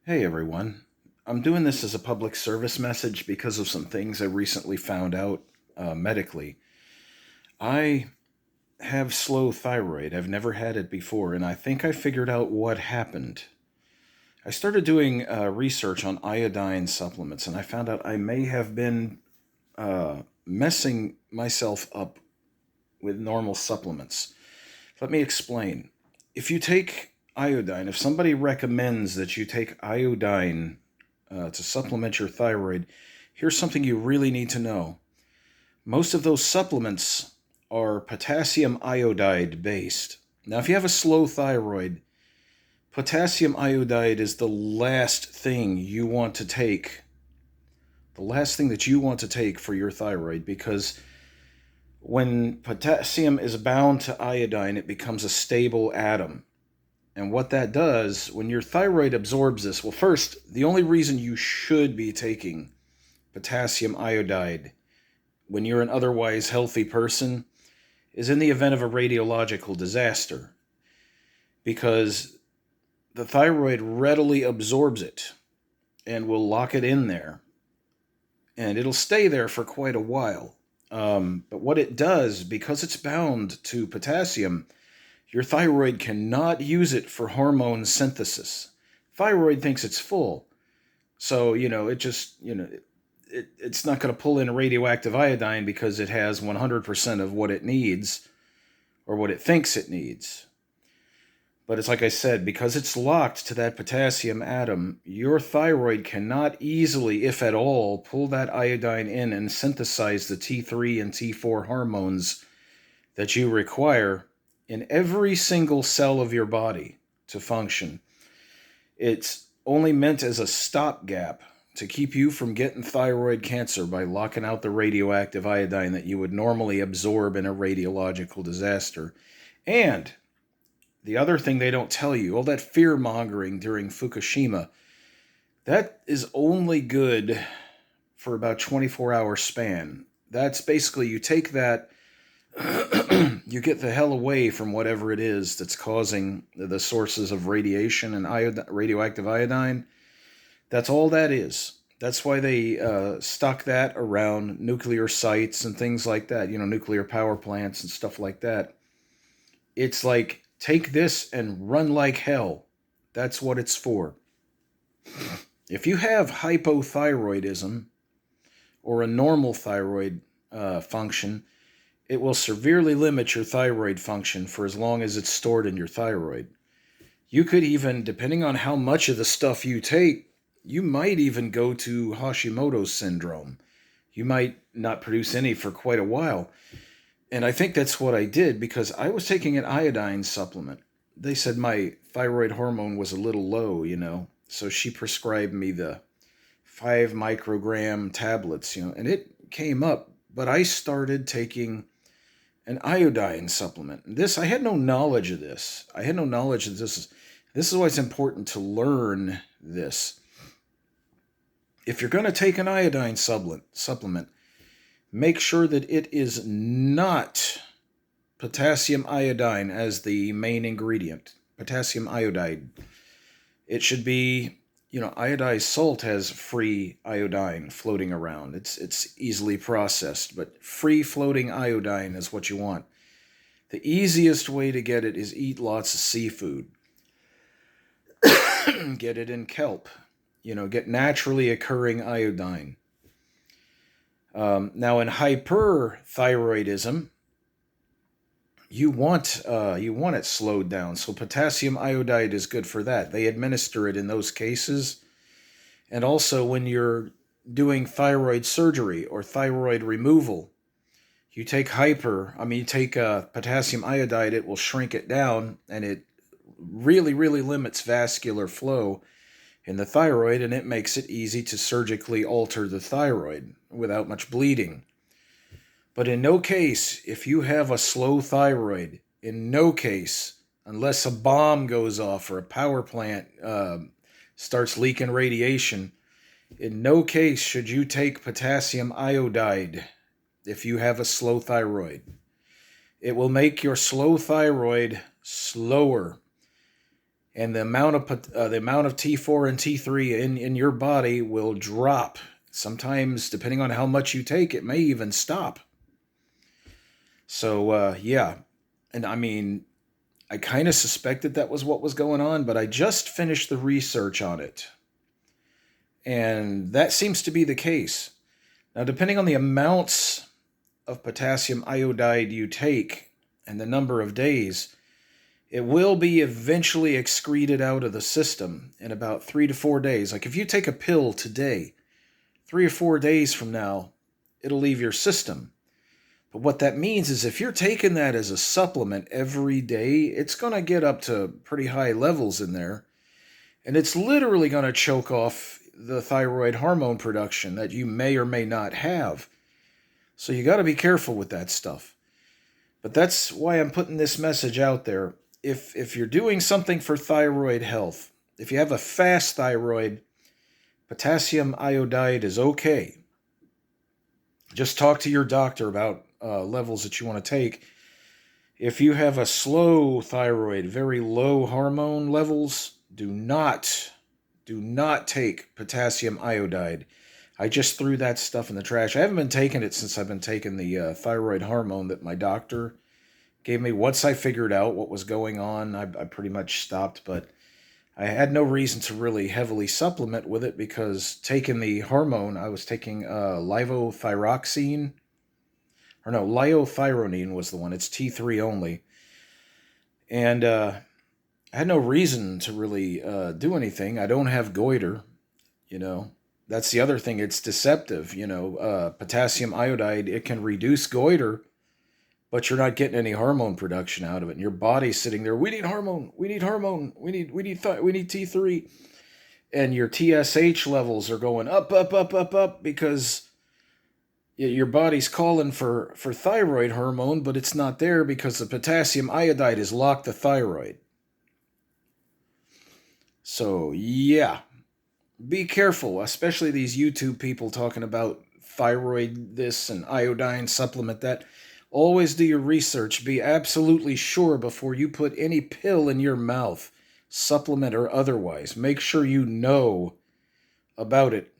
Hey everyone. I'm doing this as a public service message because of some things I recently found out medically. I have slow thyroid. I've never had it before, and I think I figured out what happened. I started doing research on iodine supplements, and I found out I may have been messing myself up with normal supplements. Let me explain. If you take iodine, if somebody recommends that you take iodine to supplement your thyroid, here's something you really need to know. Most of those supplements are potassium iodide based. Now, if you have a slow thyroid, potassium iodide is the last thing you want to take. The last thing that you want to take for your thyroid, because when potassium is bound to iodine, it becomes a stable atom. And what that does, when your thyroid absorbs this, well, first, the only reason you should be taking potassium iodide when you're an otherwise healthy person is in the event of a radiological disaster, because the thyroid readily absorbs it and will lock it in there, and it'll stay there for quite a while. But what it does, because it's bound to potassium, your thyroid cannot use it for hormone synthesis. Thyroid thinks it's full. So, it just, it's not going to pull in radioactive iodine because it has 100% of what it needs or what it thinks it needs. But it's like I said, because it's locked to that potassium atom, your thyroid cannot easily, if at all, pull that iodine in and synthesize the T3 and T4 hormones that you require in every single cell of your body to function. It's only meant as a stopgap to keep you from getting thyroid cancer by locking out the radioactive iodine that you would normally absorb in a radiological disaster. And the other thing they don't tell you, all that fear mongering during Fukushima, that is only good for about 24-hour span. That's basically, you take that, you get the hell away from whatever it is that's causing the sources of radiation and radioactive iodine. That's all that is. That's why they stuck that around nuclear sites and things like that, nuclear power plants and stuff like that. It's like, take this and run like hell. That's what it's for. If you have hypothyroidism or a normal thyroid function, it will severely limit your thyroid function for as long as it's stored in your thyroid. You could even, depending on how much of the stuff you take, you might even go to Hashimoto's syndrome. You might not produce any for quite a while. And I think that's what I did, because I was taking an iodine supplement. They said my thyroid hormone was a little low. So she prescribed me the 5 microgram tablets, and it came up. But I started taking an iodine supplement. I had no knowledge of this. I had no knowledge that this is why it's important to learn this. If you're going to take an iodine supplement, make sure that it is not potassium iodine as the main ingredient. Potassium iodide. It should be, iodized salt has free iodine floating around. It's easily processed, but free floating iodine is what you want. The easiest way to get it is eat lots of seafood. Get it in kelp. Get naturally occurring iodine. Now, in hyperthyroidism, you want it slowed down. So potassium iodide is good for that. They administer it in those cases, and also when you're doing thyroid surgery or thyroid removal, you take potassium iodide. It will shrink it down, and it really, really limits vascular flow in the thyroid, and it makes it easy to surgically alter the thyroid without much bleeding. But in no case, if you have a slow thyroid, in no case, unless a bomb goes off or a power plant starts leaking radiation, in no case should you take potassium iodide if you have a slow thyroid. It will make your slow thyroid slower. and the amount of T4 and T3 in your body will drop. Sometimes, depending on how much you take, it may even stop. So yeah, and I mean, I kind of suspected that was what was going on, but I just finished the research on it, and that seems to be the case. Now, depending on the amounts of potassium iodide you take and the number of days, it will be eventually excreted out of the system in about 3 to 4 days. Like if you take a pill today, 3 or 4 days from now, it'll leave your system. But what that means is if you're taking that as a supplement every day, it's going to get up to pretty high levels in there. And it's literally going to choke off the thyroid hormone production that you may or may not have. So you got to be careful with that stuff. But that's why I'm putting this message out there. If you're doing something for thyroid health, if you have a fast thyroid, potassium iodide is okay. Just talk to your doctor about levels that you want to take. If you have a slow thyroid, very low hormone levels, do not take potassium iodide. I just threw that stuff in the trash. I haven't been taking it since I've been taking the thyroid hormone that my doctor gave me. Once I figured out what was going on, I pretty much stopped, but I had no reason to really heavily supplement with it because taking the hormone, I was taking levothyroxine, or no, liothyronine was the one. It's T3 only. And I had no reason to really do anything. I don't have goiter, you know. That's the other thing. It's deceptive, you know. Potassium iodide, it can reduce goiter, but you're not getting any hormone production out of it. And your body's sitting there, we need hormone, we need hormone, we need T3. And your TSH levels are going up, up, up, up, up because your body's calling for thyroid hormone, but it's not there because the potassium iodide has locked the thyroid. So, yeah, be careful, especially these YouTube people talking about thyroid this and iodine supplement that. Always do your research. Be absolutely sure before you put any pill in your mouth, supplement or otherwise. Make sure you know about it.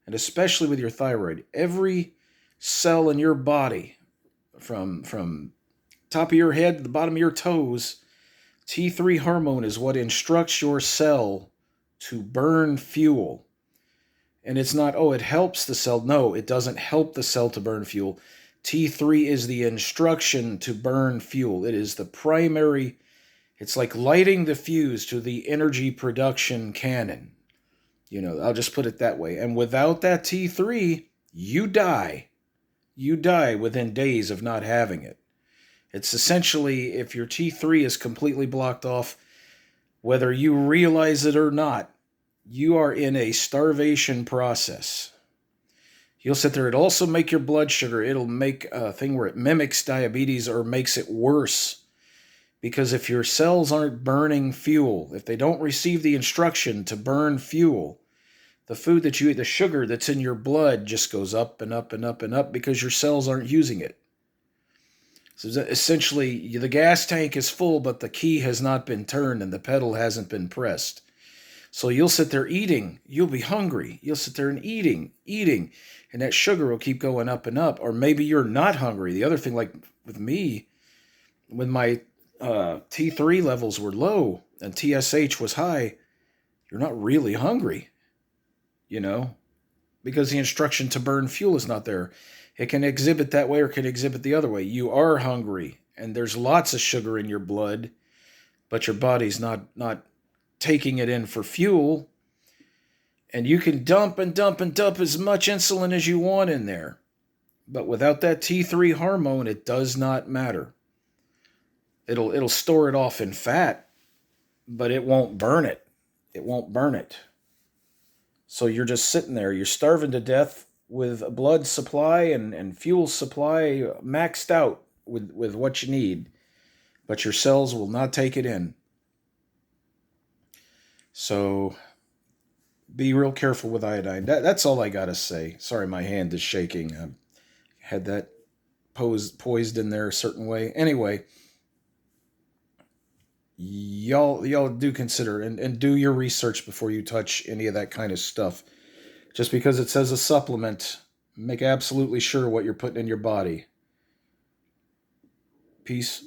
And especially with your thyroid. Every cell in your body, from top of your head to the bottom of your toes, T3 hormone is what instructs your cell to burn fuel. And it's not, oh, it helps the cell. No, it doesn't help the cell to burn fuel. T3 is the instruction to burn fuel. It is the primary, it's like lighting the fuse to the energy production cannon. You know, I'll just put it that way. And without that T3, you die. You die within days of not having it. It's essentially, if your T3 is completely blocked off, whether you realize it or not, you are in a starvation process. You'll sit there. It'll also make your blood sugar. It'll make a thing where it mimics diabetes or makes it worse. Because if your cells aren't burning fuel, if they don't receive the instruction to burn fuel, the food that you eat, the sugar that's in your blood just goes up and up and up and up because your cells aren't using it. So essentially, the gas tank is full, but the key has not been turned and the pedal hasn't been pressed. So you'll sit there eating. You'll be hungry. You'll sit there and eating. And that sugar will keep going up and up. Or maybe you're not hungry. The other thing, like with me, when my T3 levels were low and TSH was high, you're not really hungry, you know, because the instruction to burn fuel is not there. It can exhibit that way or can exhibit the other way. You are hungry and there's lots of sugar in your blood, but your body's not taking it in for fuel. And you can dump and dump and dump as much insulin as you want in there. But without that T3 hormone, it does not matter. It'll store it off in fat, but it won't burn it. It won't burn it. So you're just sitting there. You're starving to death with a blood supply and fuel supply maxed out with what you need. But your cells will not take it in. So be real careful with iodine. That's all I got to say. Sorry, my hand is shaking. I had that poised in there a certain way. Anyway, y'all do consider and do your research before you touch any of that kind of stuff. Just because it says a supplement, make absolutely sure what you're putting in your body. Peace.